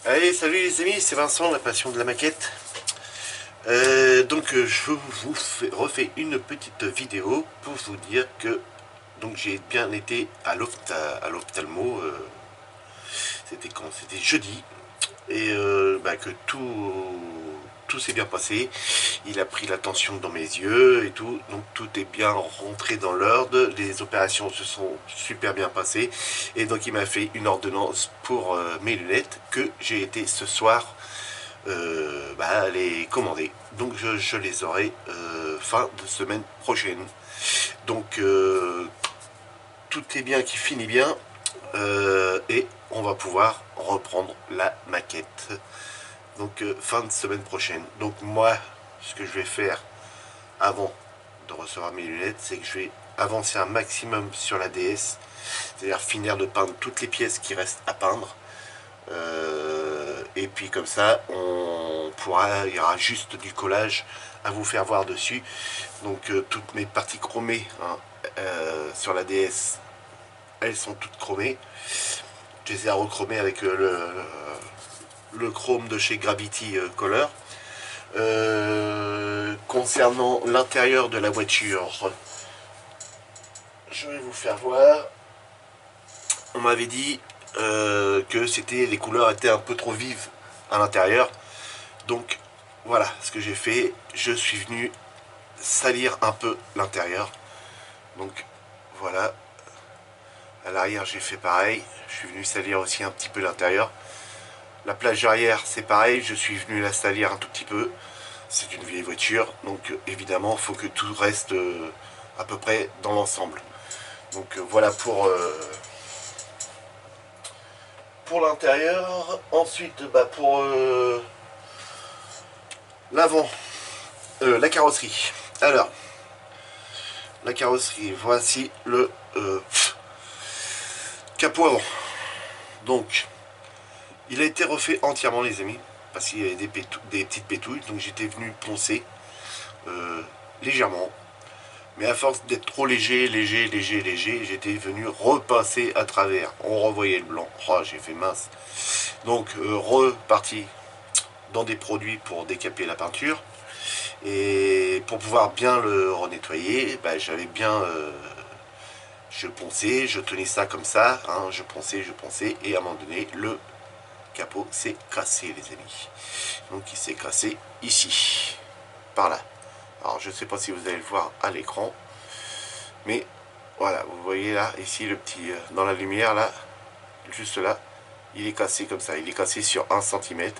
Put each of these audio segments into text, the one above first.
Allez, salut les amis, c'est Vincent, la passion de la maquette. Je refais une petite vidéo pour vous dire que j'ai bien été à l'ophtalmo. C'était quand? C'était jeudi. Et que tout s'est bien passé. Il a pris la tension dans mes yeux et tout. Donc tout est bien rentré dans l'ordre. Les opérations se sont super bien passées. Et donc il m'a fait une ordonnance pour mes lunettes que j'ai été ce soir les commander. Donc je les aurai fin de semaine prochaine. Donc tout est bien qui finit bien. Et on va pouvoir reprendre la maquette. Donc fin de semaine prochaine. Donc moi, ce que je vais faire avant de recevoir mes lunettes, c'est que je vais avancer un maximum sur la DS, c'est-à-dire finir de peindre toutes les pièces qui restent à peindre. Et puis comme ça, il y aura juste du collage à vous faire voir dessus. Donc toutes mes parties chromées sur la DS, elles sont toutes chromées. Je les ai rechromées avec le chrome de chez Gravity Color. Concernant l'intérieur de la voiture, je vais vous faire voir. On m'avait dit que les couleurs étaient un peu trop vives à l'intérieur. Donc voilà ce que j'ai fait. Je suis venu salir un peu l'intérieur. Donc voilà. À l'arrière j'ai fait pareil. Je suis venu salir aussi un petit peu l'intérieur. La plage arrière c'est pareil. Je suis venu la salir un tout petit peu. C'est une vieille voiture. Donc évidemment il faut que tout reste à peu près dans l'ensemble. Donc voilà pour l'intérieur. Ensuite pour l'avant, la carrosserie. Alors, la carrosserie, voici le capot avant. Donc, il a été refait entièrement, les amis, parce qu'il y avait des petites pétouilles. Donc, j'étais venu poncer légèrement. Mais à force d'être trop léger, j'étais venu repasser à travers. On revoyait le blanc. Oh, j'ai fait mince. Donc, reparti dans des produits pour décaper la peinture. Et pour pouvoir bien le renettoyer, j'avais bien... je ponçais, je tenais ça comme ça, hein, je ponçais, et à un moment donné, le capot s'est cassé, les amis. Donc il s'est cassé ici, par là. Alors je ne sais pas si vous allez le voir à l'écran, mais voilà, vous voyez là, ici, le petit, dans la lumière, là, juste là, il est cassé comme ça, il est cassé sur 1 cm.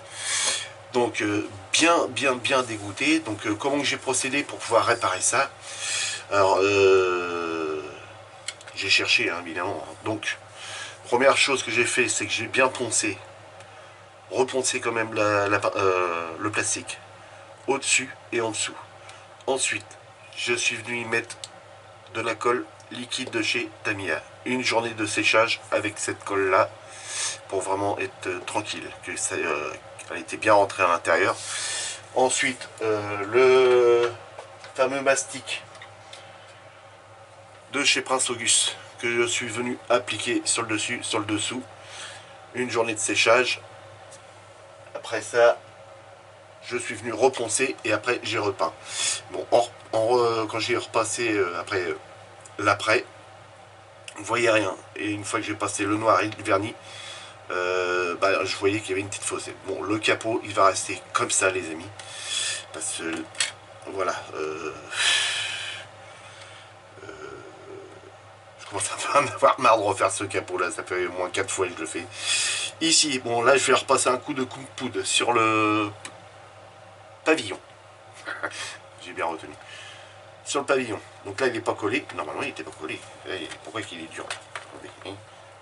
Donc bien dégoûté. Donc comment j'ai procédé pour pouvoir réparer ça? Alors j'ai cherché hein, évidemment. Donc première chose que j'ai fait, c'est que j'ai bien poncé, reponcé quand même le plastique au-dessus et en dessous. Ensuite je suis venu y mettre de la colle liquide de chez Tamiya. Une journée de séchage avec cette colle là pour vraiment être tranquille, que ça elle était bien rentrée à l'intérieur. Ensuite, le fameux mastic de chez Prince Auguste que je suis venu appliquer sur le dessus, sur le dessous. Une journée de séchage. Après ça, je suis venu reponcer et après j'ai repeint. Bon, quand j'ai repassé après l'après, vous voyez rien. Et une fois que j'ai passé le noir et le vernis, je voyais qu'il y avait une petite fossée. Bon, le capot, il va rester comme ça, les amis. Parce que, voilà, je commence à en avoir marre de refaire ce capot là. Ça fait au moins 4 fois que je le fais. Ici, bon, là, je vais repasser un coup de poudre sur le pavillon. J'ai bien retenu. Sur le pavillon. Donc là, il n'est pas collé. Normalement, il n'était pas collé. Pourquoi il est dur?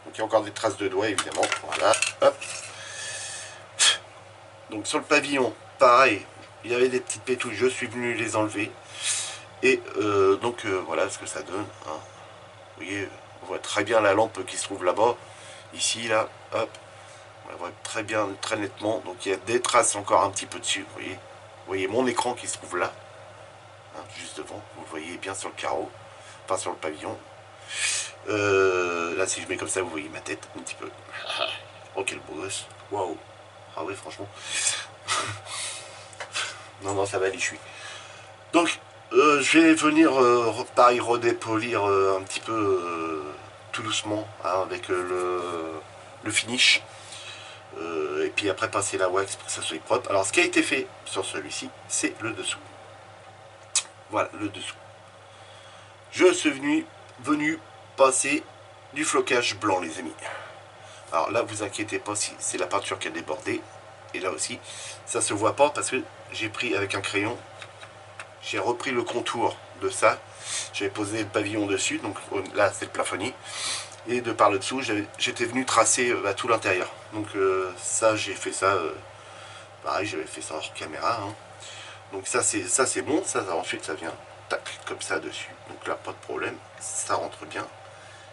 Donc il y a encore des traces de doigts, évidemment. Voilà. Hop. Donc sur le pavillon, pareil, il y avait des petites pétouilles, je suis venu les enlever. Et voilà ce que ça donne. Hein. Vous voyez, on voit très bien la lampe qui se trouve là-bas. Ici, là, hop. On la voit très bien, très nettement. Donc il y a des traces encore un petit peu dessus. Vous voyez mon écran qui se trouve là. Hein, juste devant. Vous le voyez bien sur le carreau. Pas sur le pavillon. Là, si je mets comme ça, vous voyez ma tête un petit peu. Oh, quel beau gosse. Waouh. Ah oui, franchement. Non, non, ça va aller, je suis. Donc, je vais venir, pareil, redépolir un petit peu tout doucement, hein, avec le finish. Et puis après, passer la wax pour que ça soit propre. Alors, ce qui a été fait sur celui-ci, c'est le dessous. Voilà, le dessous. Je suis venu passer du flocage blanc, les amis. Alors là, vous inquiétez pas si c'est la peinture qui a débordé. Et là aussi, ça se voit pas parce que j'ai pris avec un crayon, j'ai repris le contour de ça. J'avais posé le pavillon dessus, donc là c'est le plafonnier. Et de par le dessous, j'étais venu tracer tout l'intérieur. Donc ça, j'ai fait ça, pareil, j'avais fait ça hors caméra. Hein. Donc ça c'est bon, ça ensuite ça vient tac comme ça dessus. Donc là pas de problème, ça rentre bien.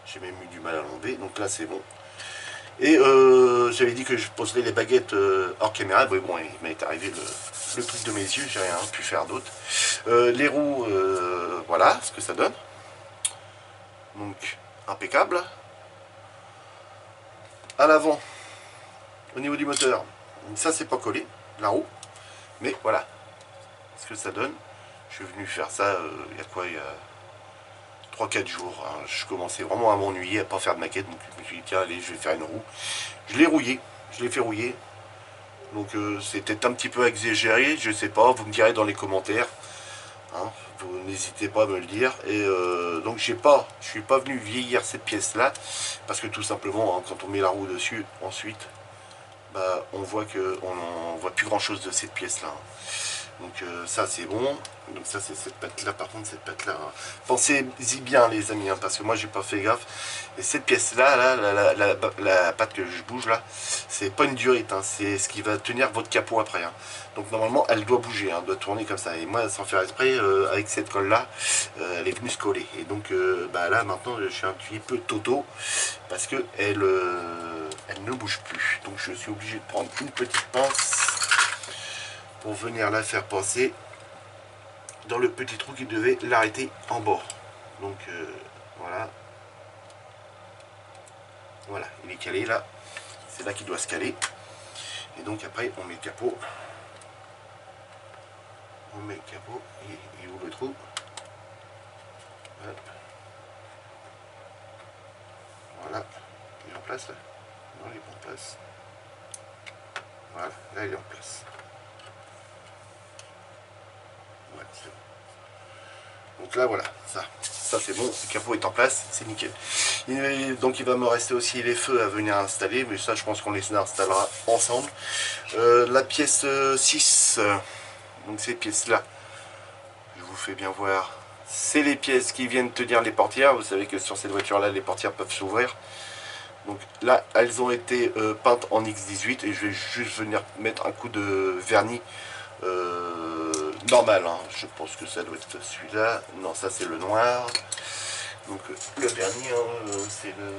J'ai même eu du mal à l'enlever, donc là c'est bon. Et j'avais dit que je poserais les baguettes hors caméra. Mais bon, il m'est arrivé le truc de mes yeux, j'ai rien pu faire d'autre. Les roues, voilà ce que ça donne. Donc impeccable. À l'avant, au niveau du moteur, ça c'est pas collé, la roue. Mais voilà ce que ça donne. Je suis venu faire ça il y a quoi, il y a 3-4 jours. Hein. Je commençais vraiment à m'ennuyer, à pas faire de maquette. Donc je me suis dit, tiens, allez, je vais faire une roue. Je l'ai rouillé, je l'ai fait rouiller. Donc c'était un petit peu exagéré, je sais pas, vous me direz dans les commentaires. Hein, vous n'hésitez pas à me le dire. Et donc je suis pas venu vieillir cette pièce là, parce que tout simplement, hein, quand on met la roue dessus, ensuite, bah, on voit qu'on voit plus grand chose de cette pièce là. Donc ça c'est bon. Donc ça c'est cette patte là, par contre cette patte là, hein. Pensez-y bien les amis, hein, parce que moi j'ai pas fait gaffe. Et cette pièce là, la patte que je bouge là, c'est pas une durite, hein, c'est ce qui va tenir votre capot après. Hein. Donc normalement elle doit bouger, hein, doit tourner comme ça. Et moi sans faire exprès, avec cette colle là, elle est venue se coller. Et donc bah, là maintenant je suis un petit peu toto, parce que elle ne bouge plus. Donc je suis obligé de prendre une petite pince pour venir la faire passer dans le petit trou qui devait l'arrêter en bord. Donc voilà. Voilà, il est calé là. C'est là qu'il doit se caler. Et donc après on met le capot. On met le capot. Et il ouvre le trou. Hop. Voilà. Il est en place là. Non, il est pas en place. Voilà, là il est en place. Ouais, c'est bon. Donc là voilà, ça c'est bon, le capot est en place, c'est nickel. Donc il va me rester aussi les feux à venir installer, mais ça je pense qu'on les installera ensemble. La pièce 6, donc ces pièces là, je vous fais bien voir, c'est les pièces qui viennent tenir les portières. Vous savez que sur cette voiture là les portières peuvent s'ouvrir. Donc là elles ont été peintes en X18 et je vais juste venir mettre un coup de vernis normal, hein. Je pense que ça doit être celui-là. Non, ça c'est le noir. Donc le vernis, hein, c'est le...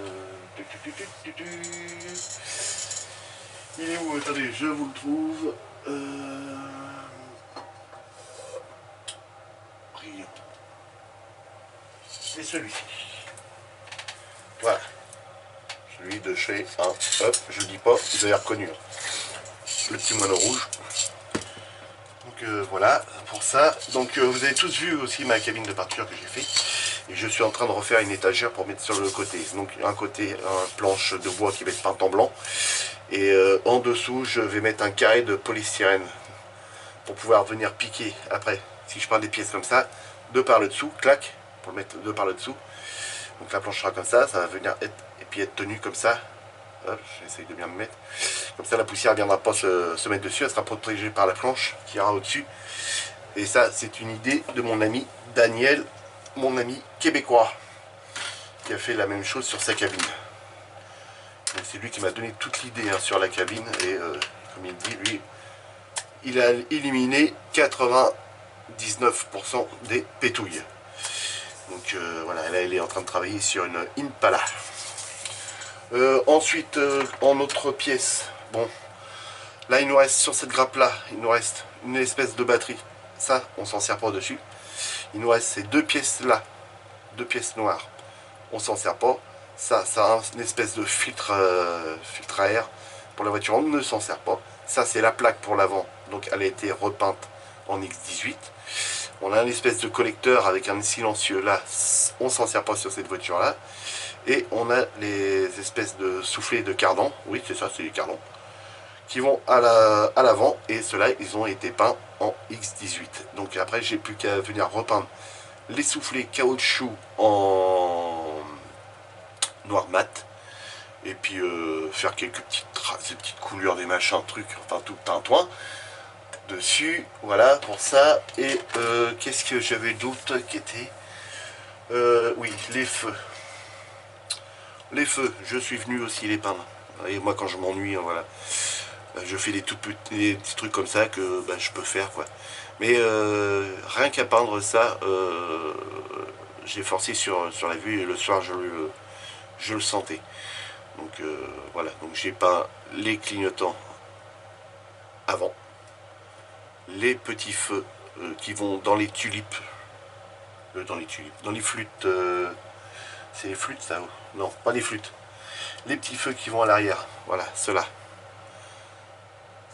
Il est où? Attendez, je vous le trouve. C'est celui-ci. Voilà. Celui de chez 1. Hop, je dis pas, vous avez reconnu. Le petit moineau rouge. Donc voilà pour ça. Donc vous avez tous vu aussi ma cabine de peinture que j'ai fait. Et je suis en train de refaire une étagère pour mettre sur le côté. Donc un côté, un planche de bois qui va être peinte en blanc. Et en dessous, je vais mettre un carré de polystyrène pour pouvoir venir piquer après. Si je prends des pièces comme ça, de par le dessous, clac, pour le mettre de par le dessous. Donc la planche sera comme ça va venir être, et puis être tenue comme ça. Hop, j'essaye de bien me mettre. Comme ça, la poussière ne viendra pas se mettre dessus. Elle sera protégée par la planche qui ira au-dessus. Et ça, c'est une idée de mon ami Daniel, mon ami québécois, qui a fait la même chose sur sa cabine. C'est lui qui m'a donné toute l'idée, hein, sur la cabine. Et comme il dit, lui, il a éliminé 99% des pétouilles. Donc voilà, là, il est en train de travailler sur une Impala. Ensuite, en autre pièce, bon, là il nous reste sur cette grappe là, il nous reste une espèce de batterie. Ça, on s'en sert pas dessus. Il nous reste ces deux pièces là, deux pièces noires. On s'en sert pas. Ça a une espèce de filtre à air pour la voiture. On ne s'en sert pas. Ça c'est la plaque pour l'avant, donc elle a été repeinte en X18. On a une espèce de collecteur avec un silencieux là, on s'en sert pas sur cette voiture là. Et on a les espèces de soufflets de cardan, oui c'est ça, c'est les cardans, qui vont à l'avant, et ceux-là ils ont été peints en X18. Donc après j'ai plus qu'à venir repeindre les soufflets caoutchouc en noir mat, et puis faire quelques petites traces, des petites coulures, des machins, trucs, enfin tout tintouin dessus, voilà pour ça. Et qu'est-ce que j'avais d'autre qui était oui, les feux. Les feux, je suis venu aussi les peindre. Et moi quand je m'ennuie, voilà, je fais des petits trucs comme ça que bah, je peux faire quoi. Mais rien qu'à peindre ça, j'ai forcé sur la vue, et le soir je le sentais. Donc voilà, donc j'ai peint les clignotants avant, les petits feux qui vont dans les tulipes, dans les flûtes, c'est les flûtes ça? Non, pas les flûtes. Les petits feux qui vont à l'arrière, voilà, ceux-là.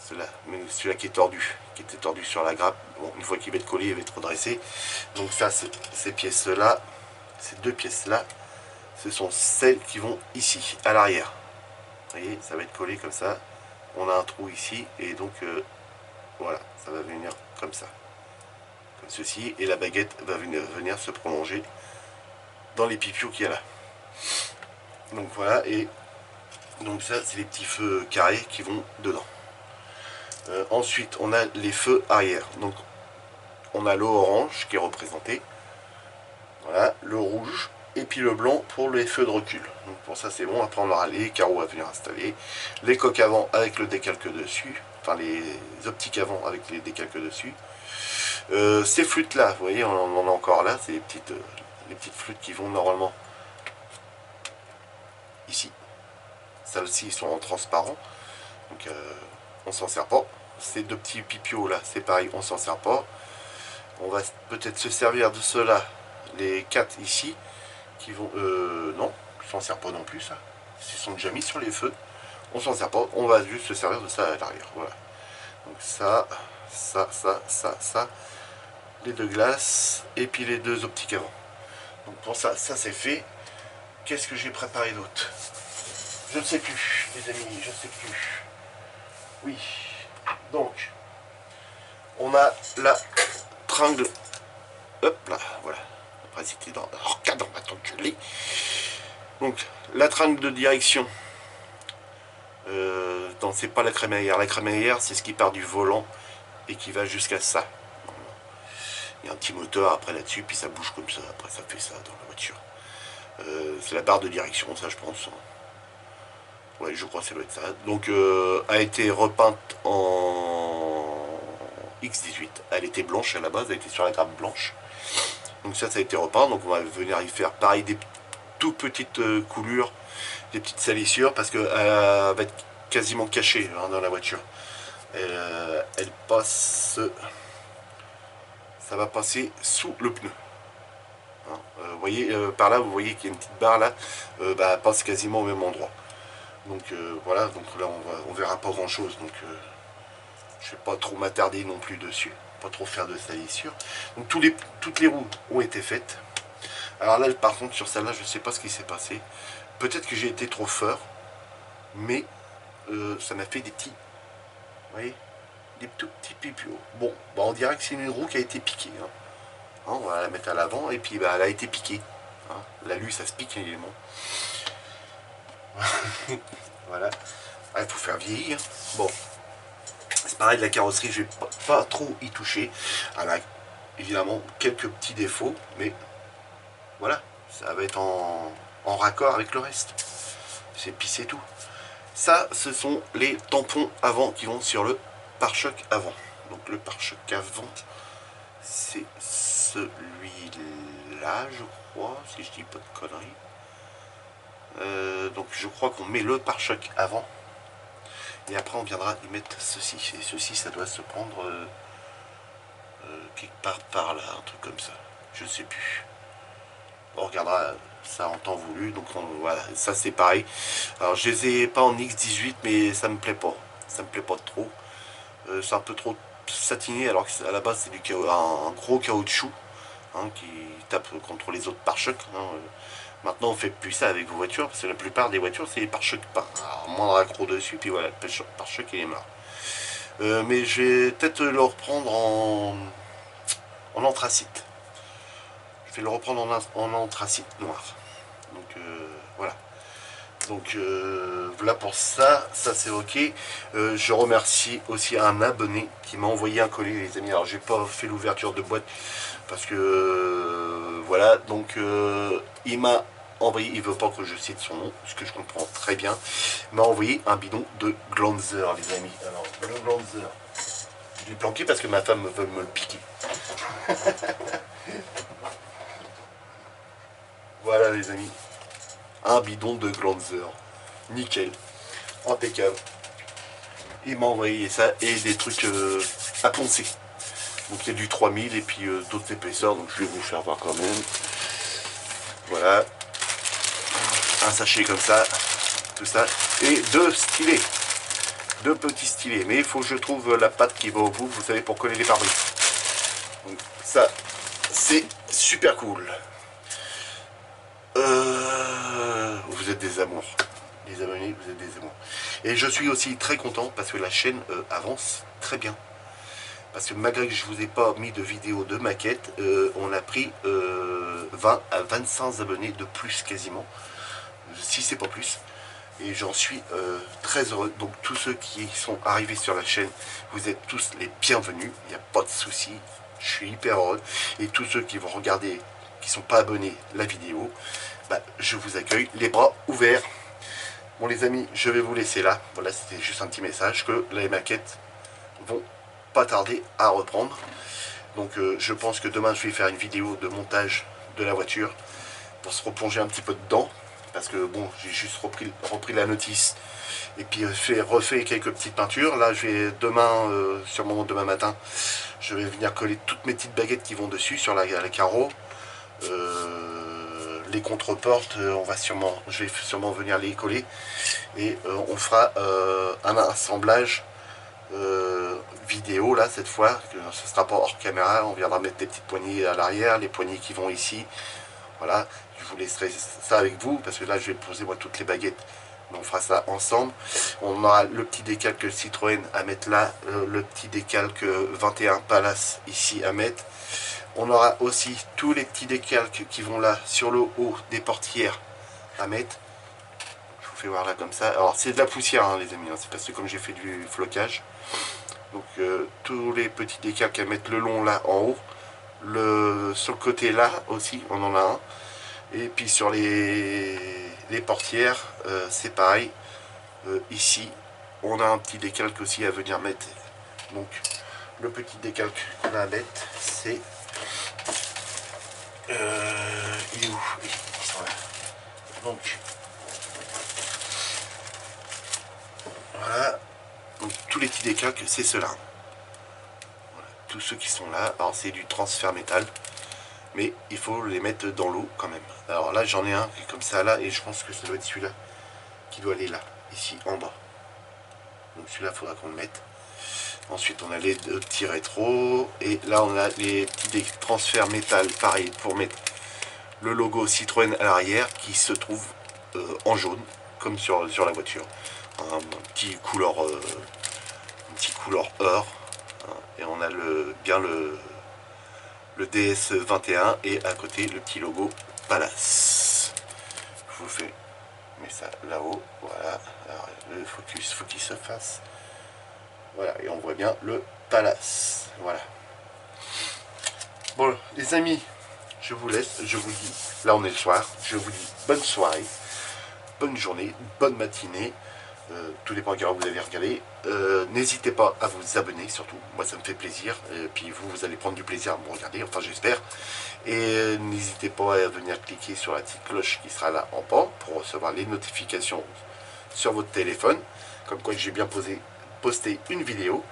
Ceux-là, mais celui-là qui est tordu, qui était tordu sur la grappe, bon, une fois qu'il va être collé, il va être redressé. Donc ça, ces pièces-là, ces deux pièces-là, ce sont celles qui vont ici, à l'arrière. Vous voyez, ça va être collé comme ça. On a un trou ici, et donc voilà, ça va venir comme ça. Comme ceci, et la baguette va venir se prolonger dans les pipiaux qu'il y a là. Donc voilà, et donc ça, c'est les petits feux carrés qui vont dedans. Ensuite, on a les feux arrière. Donc, on a le orange qui est représenté. Voilà, le rouge. Et puis le blanc pour les feux de recul. Donc pour ça, c'est bon. Après, on aura les carreaux à venir installer. Les coques avant avec le décalque dessus. Enfin, les optiques avant avec les décalques dessus. Ces flûtes-là, vous voyez, on en a encore là. C'est les petites flûtes qui vont normalement ici. Celles-ci sont en transparent. Donc, on s'en sert pas. Ces deux petits pipios là, c'est pareil, on s'en sert pas. On va peut-être se servir de ceux-là, les 4 ici, qui vont... non, on s'en sert pas non plus, ça. Ils sont déjà mis sur les feux. On s'en sert pas, on va juste se servir de ça à l'arrière, voilà. Donc ça, ça, les deux glaces, et puis les deux optiques avant. Donc pour ça, ça c'est fait. Qu'est-ce que j'ai préparé d'autre? Je ne sais plus, les amis, je ne sais plus. Oui, donc, on a la tringle. Hop là, voilà. Après, c'était dans leur cadre, maintenant que je l'ai. Donc, la tringle de direction. Non, c'est pas la crémaillère. La crémaillère, c'est ce qui part du volant et qui va jusqu'à ça. Il y a un petit moteur après là-dessus, puis ça bouge comme ça. Après, ça fait ça dans la voiture. C'est la barre de direction, ça, je pense. Ouais, je crois que ça doit être ça. Donc, a été repeinte en X18. Elle était blanche à la base, elle était sur la grappe blanche. Donc ça a été repeint. Donc on va venir y faire pareil des toutes petites coulures, des petites salissures, parce qu'elle va être quasiment cachée hein, dans la voiture. Elle passe... Ça va passer sous le pneu. Hein, vous voyez, par là, vous voyez qu'il y a une petite barre là, bah, elle passe quasiment au même endroit. Donc voilà, donc là on verra pas grand chose, donc je vais pas trop m'attarder non plus dessus, pas trop faire de salissure. Donc toutes les roues ont été faites. Alors là par contre sur celle-là je sais pas ce qui s'est passé. Peut-être que j'ai été trop fort, mais ça m'a fait des petits, vous voyez, des tout petits pipios. Bon, bah, on dirait que c'est une roue qui a été piquée. Hein. Hein, on va la mettre à l'avant et puis bah, elle a été piquée. Hein. L'alu ça se pique également. Voilà, il faut faire vieillir. Bon, c'est pareil de la carrosserie, je vais pas trop y toucher. Elle a évidemment quelques petits défauts, mais voilà, ça va être en raccord avec le reste. C'est pissé tout. Ça, ce sont les tampons avant qui vont sur le pare-choc avant. Donc le pare-choc avant, c'est celui-là, je crois, si je dis pas de conneries. Donc je crois qu'on met le pare-choc avant et après on viendra y mettre ceci, et ceci ça doit se prendre quelque part par là, un truc comme ça, je sais plus, on regardera ça en temps voulu. Donc voilà, ça c'est pareil. Alors je les ai pas en X18 mais ça me plaît pas trop, C'est un peu trop satiné alors qu'à la base c'est un gros caoutchouc hein, qui tape contre les autres pare-chocs. Hein. Maintenant on fait plus ça avec vos voitures parce que la plupart des voitures c'est les pare-chocs pas. Alors moindre accro dessus puis voilà, le pare-choc il est mort. Mais je vais peut-être le reprendre en anthracite. Je vais le reprendre en anthracite noir. Donc voilà. Donc voilà pour ça, c'est ok. Je remercie aussi un abonné qui m'a envoyé un colis les amis. Alors j'ai pas fait l'ouverture de boîte parce que voilà, donc il m'a envoyé, il veut pas que je cite son nom, ce que je comprends très bien. Il m'a envoyé un bidon de Glanzer les amis. Alors le Glanzer, je l'ai planqué parce que ma femme veut me le piquer. Voilà les amis. Un bidon de Glanzer. Nickel. Impeccable. Il m'a envoyé ça et des trucs à poncer. Donc il y a du 3000 et puis d'autres épaisseurs. Donc je vais vous faire voir quand même. Voilà. Un sachet comme ça. Tout ça. Et deux stylés. Deux petits stylés. Mais il faut que je trouve la pâte qui va au bout. Vous savez, pour coller les pare-brises. Donc ça, c'est super cool. Vous êtes des amours. Les abonnés, vous êtes des amours. Et je suis aussi très content parce que la chaîne avance très bien. Parce que malgré que je vous ai pas mis de vidéo de maquette, on a pris 20 à 25 abonnés de plus quasiment. Si c'est pas plus. Et j'en suis très heureux. Donc tous ceux qui sont arrivés sur la chaîne, vous êtes tous les bienvenus. Il n'y a pas de souci. Je suis hyper heureux. Et tous ceux qui vont regarder, qui ne sont pas abonnés la vidéo, bah, je vous accueille les bras ouverts. Bon les amis, je vais vous laisser là. Voilà, c'était juste un petit message que les maquettes vont pas tarder à reprendre. Donc je pense que demain je vais faire une vidéo de montage de la voiture pour se replonger un petit peu dedans. Parce que bon, j'ai juste repris la notice et puis refait quelques petites peintures. Là je vais demain, sûrement demain matin, je vais venir coller toutes mes petites baguettes qui vont dessus sur la carreau. Les contre-portes, je vais sûrement venir les coller et on fera un assemblage vidéo là cette fois, que ce sera pas hors caméra, on viendra mettre des petites poignées à l'arrière, les poignées qui vont ici, voilà, je vous laisserai ça avec vous parce que là je vais poser moi toutes les baguettes, on fera ça ensemble. On aura le petit décalque Citroën à mettre là, le petit décalque 21 Palace ici à mettre. On aura aussi tous les petits décalques qui vont là sur le haut des portières à mettre. Je vous fais voir là comme ça. Alors c'est de la poussière hein, les amis, hein. C'est parce que comme j'ai fait du flocage. Donc tous les petits décalques à mettre le long là en haut. Sur le côté là aussi on en a un. Et puis sur les portières c'est pareil. Ici on a un petit décalque aussi à venir mettre. Donc le petit décalque qu'on a à mettre c'est... il est où? Voilà. Donc voilà, donc tous les petits décalques c'est cela. Voilà. Tous ceux qui sont là, alors c'est du transfert métal, mais il faut les mettre dans l'eau quand même. Alors là j'en ai un qui est comme ça là, et je pense que ça doit être celui-là qui doit aller là, ici en bas. Donc celui-là il faudra qu'on le mette. Ensuite on a les deux petits rétros, et là on a les petits transferts métal, pareil, pour mettre le logo Citroën à l'arrière qui se trouve en jaune, comme sur la voiture. Un petit couleur or, hein, et on a bien le DS21 et à côté le petit logo Palace. Je vous fais mais ça là-haut, voilà. Alors, le focus, faut qu'il se fasse. Voilà, et on voit bien le Palace. Voilà. Bon, les amis, je vous laisse, je vous dis, là on est le soir, je vous dis bonne soirée, bonne journée, bonne matinée, tous les programmes que vous avez regardé. N'hésitez pas à vous abonner surtout, moi ça me fait plaisir, et puis vous allez prendre du plaisir à me regarder, enfin j'espère. Et n'hésitez pas à venir cliquer sur la petite cloche qui sera là en bas pour recevoir les notifications sur votre téléphone, comme quoi j'ai bien posté une vidéo.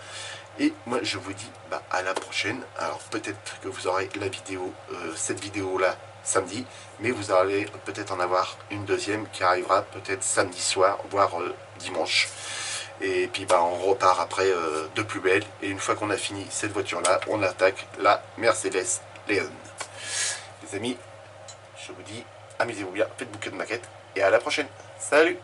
Et moi je vous dis à la prochaine. Alors peut-être que vous aurez la vidéo, cette vidéo là samedi, mais vous allez peut-être en avoir une deuxième qui arrivera peut-être samedi soir, voire dimanche. Et puis bah, on repart après de plus belle. Et une fois qu'on a fini cette voiture-là, on attaque la Mercedes Leon. Les amis, je vous dis, amusez-vous bien, faites bouquet de maquettes. Et à la prochaine. Salut!